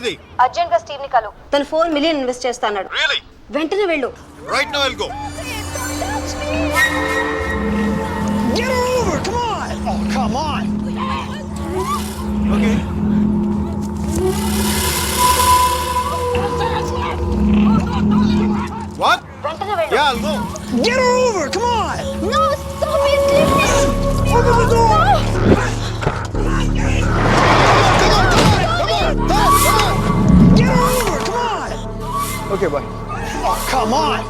ఏంటది? అర్జెంట్ గా స్టీవ్ ని కలు. తను 4 మిలియన్ ఇన్వెస్ట్ చేస్తాడు. Really? వెంటనే వెళ్ళు. Right now I'll go. Get her over! Come on! Oh, come on! Okay. What? వెంటనే వెళ్ళు. Yeah, I'll go. Get her over! Come on! No, stop me, please. Open the door! Get her over! Come on! Okay, bye. Oh, come on!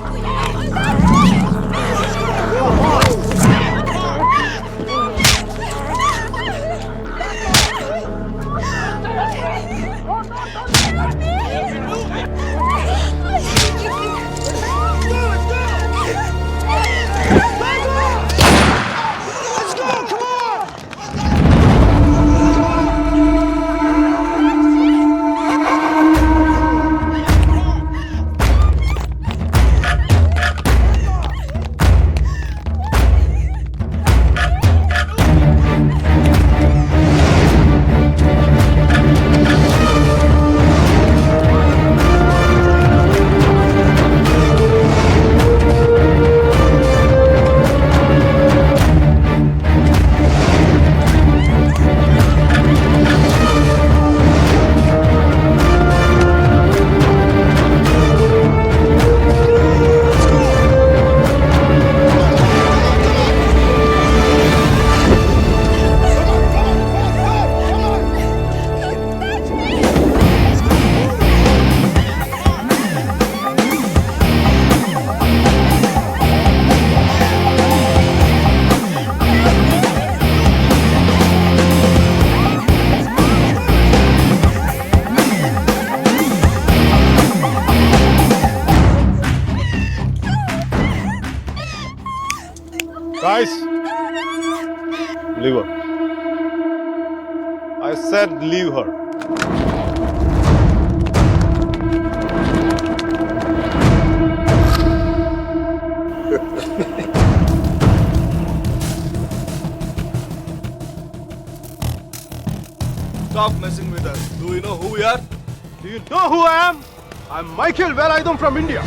Let's go! Come on! Guys, leave her. I said leave her. Stop messing with us. Do you know who we are? Do you know who I am? I'm Michael Velayudham from India.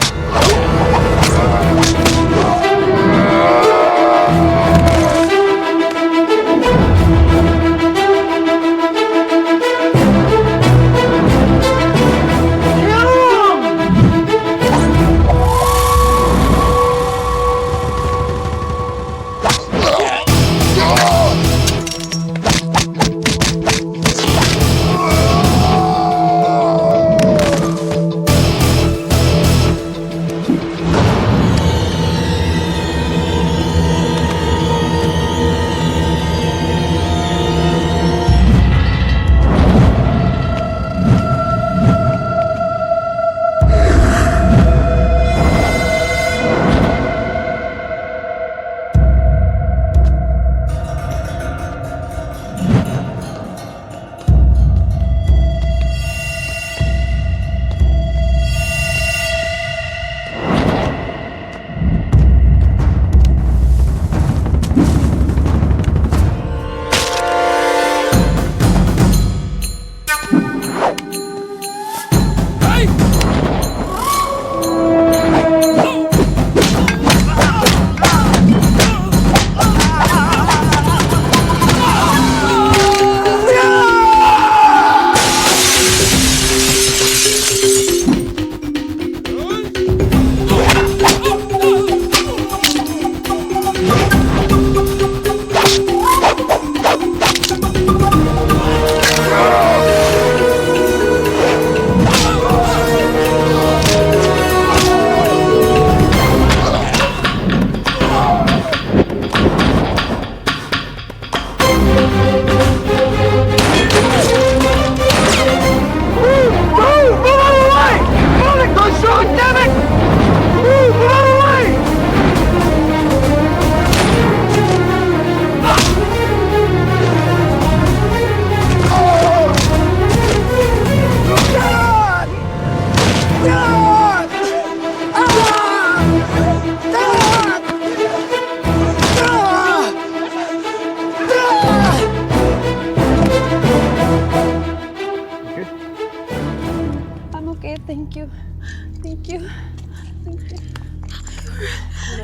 Thank you.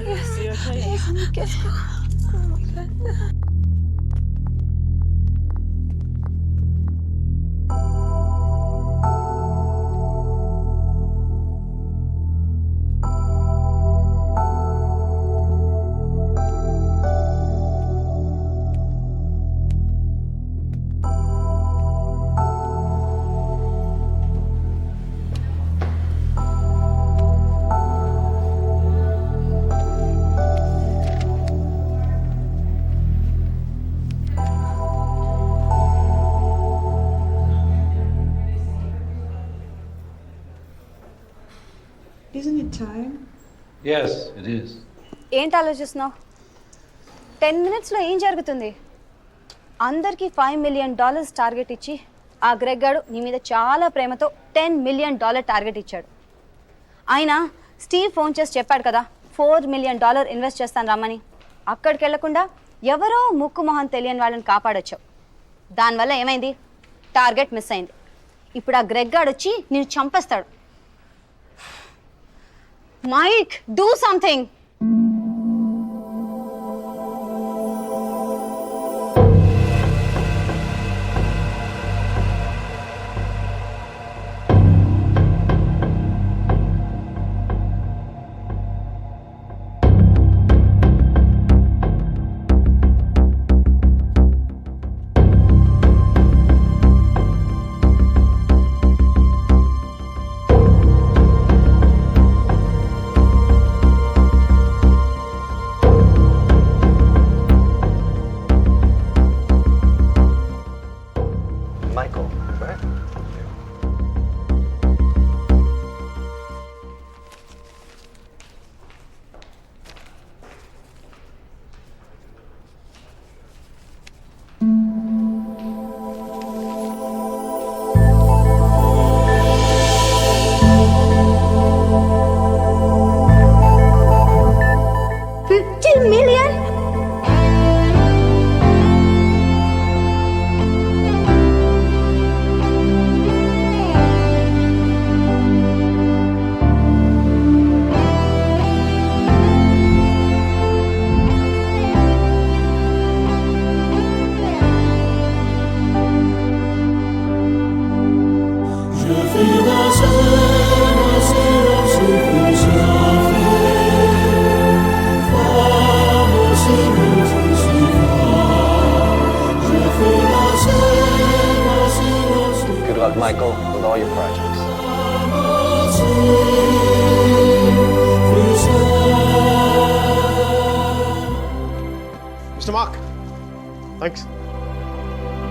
Yes. Yes, yes. Oh my God. Isn't it time? Yes, it is. ఏంటి ఆలోచిస్తున్నావు? 10 minutesలో ఏం జరుగుతుంది? అందరికీ $5 million target ఇచ్చి ఆ Greg గాడు నీ మీద చాలా ప్రేమతో $10 million టార్గెట్ ఇచ్చాడు. ఆయన స్టీవ్ ఫోన్ చేసి చెప్పాడు కదా $4 million ఇన్వెస్ట్ చేస్తాను రమ్మని. అక్కడికి వెళ్లకుండా ఎవరో ముక్కు మొహం తెలియని వాళ్ళని కాపాడొచ్చావు. దానివల్ల ఏమైంది? టార్గెట్ మిస్ అయింది. ఇప్పుడు ఆ గ్రెగ్ గాడు వచ్చి నిన్ను చంపేస్తాడు. Mike, do something. Michael, right? $50 million? Good luck, Michael, with all your projects. Mr. Mark, thanks.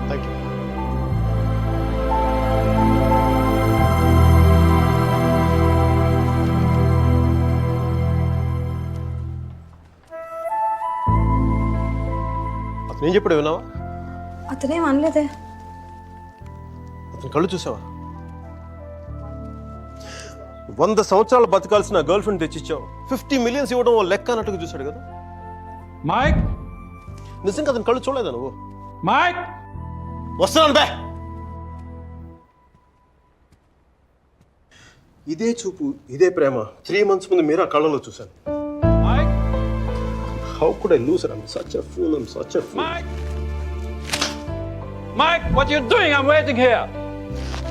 Thank you. అతను ఏం చెప్పాడు విన్నావా? అతనేం అనలేదే. అతని కళ్ళు చూసావా? 100 సంవత్సరాలు బతకాల్సిన గర్ల్ ఫ్రెండ్ తెచ్చిచ్చావు. 50 million ఇవ్వడం ఓ లెక్క అన్నట్టుగా చూశాడు కదా. Mike? నిజంగా అతని కళ్ళు చూడలేదా నువ్వు? Mike? వస్తున్నాను బే. ఇదే చూపు, ఇదే ప్రేమ 3 months ముందు మీరు ఆ కళ్ళలో చూశాను. Mike? How could I lose her? I'm such a fool. I'm such a fool. Mike? Mike, what are you doing? I'm waiting here.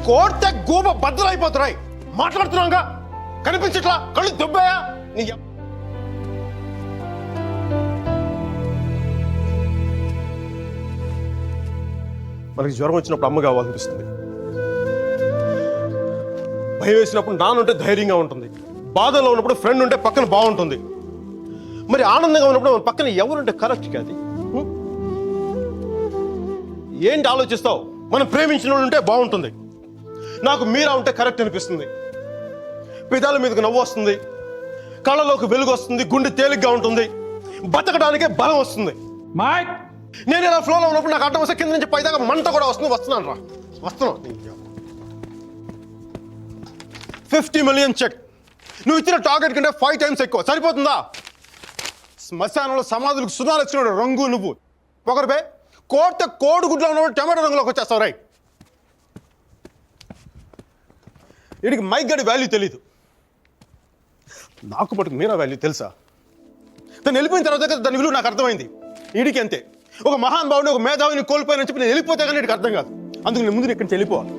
కోర్తే గోబ బద్దలైపోతున్నాయి. మాట్లాడుతున్నాగా కనిపించట్లా, కళ్ళు దుబ్బాయా నీ మనకి జ్వరం వచ్చినప్పుడు అమ్మ కావాలనిపిస్తుంది, భయం వేసినప్పుడు నాన్నుంటే ధైర్యంగా ఉంటుంది, బాధలో ఉన్నప్పుడు ఫ్రెండ్ ఉంటే పక్కన బాగుంటుంది, మరి ఆనందంగా ఉన్నప్పుడు మన పక్కన ఎవరుంటే కరెక్ట్ కాదు. ఏంటి ఆలోచిస్తావు? మనం ప్రేమించిన వాళ్ళు ఉంటే బాగుంటుంది. నాకు మీరా ఉంటే కరెక్ట్ అనిపిస్తుంది. పెదాల మీదకి నవ్వు వస్తుంది, కళ్ళలోకి వెలుగు వస్తుంది, గుండె తేలిగ్గా ఉంటుంది, బతకడానికే బలం వస్తుంది. Mike? నేను ఇలా ఫ్లోలో ఉన్నప్పుడు నాకు అడ్డం వస్తే కింద నుంచి పైదాకా మంట కూడా వస్తుంది. వస్తున్నాను రా, వస్తున్నాను. 50 million చెక్. నువ్వు ఇచ్చిన టార్గెట్ కంటే 5 times ఎక్కువ. సరిపోతుందా? శ్మశానంలో సమాధులకు సుధాలు వచ్చినాడు రంగు నువ్వు. పొగరు బే. కోర్త కోడి గుడ్లో ఉన్నప్పుడు టమాటో రంగులోకి వచ్చేస్తావు. రై, వీడికి మైక్ గడి వాల్యూ తెలీదు. నాకు మటుకు మీరా వాల్యూ తెలుసా? తను వెళ్ళిపోయిన తర్వాత కదా దాని విలువ నాకు అర్థమైంది. వీడికి అంతే. ఒక మహాన్ భావుని, ఒక మేధావిని కోల్పోయినని చెప్పి నేను వెళ్ళిపోతే కానీ వీడికి అర్థం కాదు. అందుకు నేను ముందు ఇక్కడి నుంచి వెళ్ళిపోవాలి.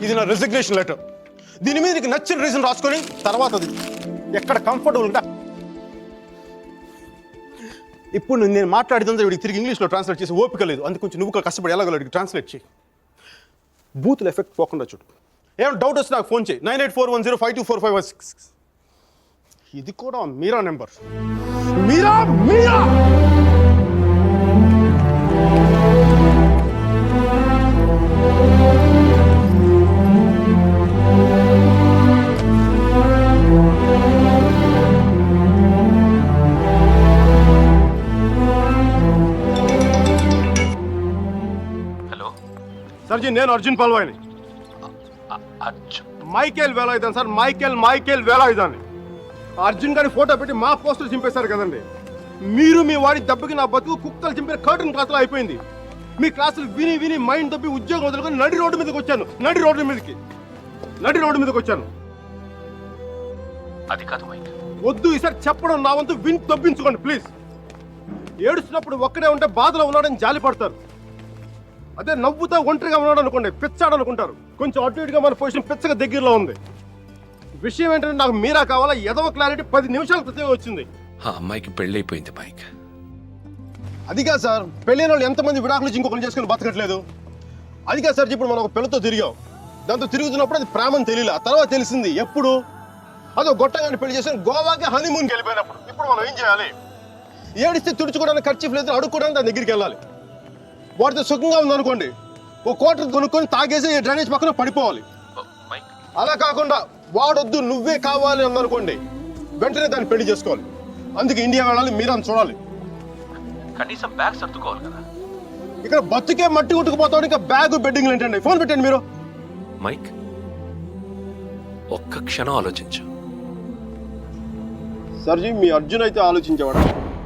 ఇది నా రెసిగ్నేషన్ లెటర్. దీని మీద నీకు నచ్చిన రీజన్ రాసుకొని తర్వాత అది ఎక్కడ కంఫర్టబుల్ ఉంటే ఇప్పుడు నేను మాట్లాడితే వీడికి తిరిగి ఇంగ్లీష్లో ట్రాన్స్లేట్ చేసి ఓపిక లేదు. అందుకు కొంచెం నువ్వు కష్టపడి ఎలాగలడికి ట్రాన్స్లేట్ చేయి. బూతుల ఎఫెక్ట్ పోకుండా చూడు. ఏమైనా డౌట్ వస్తే నాకు ఫోన్ చేయి. 9841052456. ఇది కూడా మీరా నెంబర్. మీరా మీరా సార్ జీ, నేను అర్జున్ పల్వాయిని. Michael Velayudhan sir, Michael Velayudhan. Arjun గారి ఫోటో పెట్టి మా పోస్టర్ చింపేశారు కదండి. మీరు మీ వాడి దెబ్బకి నా బతుకు కుక్కలు చింపిన కర్టన్ క్లాసులో అయిపోయింది. మీ క్లాసులు విని విని మైండ్ తప్పి ఉద్యోగం వదులుకొని నడి రోడ్డు మీదకి వచ్చాను. నడి రోడ్డు మీదకి వచ్చాను. అది కాదు మైక్. వద్దు, ఈసారి చెప్పడం నా వంతు విని తప్పించుకోండి ప్లీజ్. ఏడుస్తున్నప్పుడు ఒక్కడే ఉంటే బాధలో ఉన్నాడని జాలి పడతారు. అదే నవ్వుతా ఒంటరిగా ఉన్నాడు అనుకోండి, పిచ్చాడు అనుకుంటారు. కొంచెం అటు ఇటుగా మన పొజిషన్ పిచ్చగా దగ్గరలో ఉంది. విషయం ఏంటంటే నాకు మీరా కావాలా? ఎదవ క్లారిటీ 10 నిమిషాల క్రితం వచ్చింది. ఆ అమ్మాయికి పెళ్ళైపోయింది మైక్. అది కాదు సార్, పెళ్ళైన వాళ్ళు ఎంతమంది విడాకులు ఇచ్చి ఇంకొకరు చేసుకుని బతకట్లేదు. అది కాదు సార్, ఇప్పుడు మనం ఒక పిల్లతో తిరిగాం. దాంతో తిరుగుతున్నప్పుడు అది ప్రేమని తెలియలే. ఆ తర్వాత తెలిసింది. ఎప్పుడు? అదో గొట్టగాని పెళ్లి చేసుకుని గోవాకి హనీమూన్కి వెళ్ళిపోయినప్పుడు. ఇప్పుడు మనం ఏం చేయాలి? ఏడిస్తే తుడుచుకోవడానికి ఖర్చు లేదు, అడుక్కోవడానికి దాని దగ్గరికి వెళ్ళాలి. వాటితో సుఖంగా ఉందనుకోండి, ఓ కోటర్ కొనుక్కొని తాగేసి డ్రైనేజ్ పక్కన పడిపోవాలి. అలా కాకుండా వాడొద్దు నువ్వే కావాలి అందనుకోండి, వెంటనే దాన్ని పెళ్లి చేసుకోవాలి. అందుకే ఇండియా వెళ్ళాలి, మీరని చూడాలి. కనీసం బ్యాగ్ సర్దుకోవాలి కదా. ఇక్కడ బతుకే మట్టి కొట్టుకుపోతాడు, ఇంకా బ్యాగ్ బెడ్డింగ్లు ఏంటండి? ఫోన్ పెట్టండి మీరు. మైక్, ఒక్క క్షణం ఆలోచించు. సర్జీ, మీ అర్జున్ అయితే ఆలోచించేవాడు.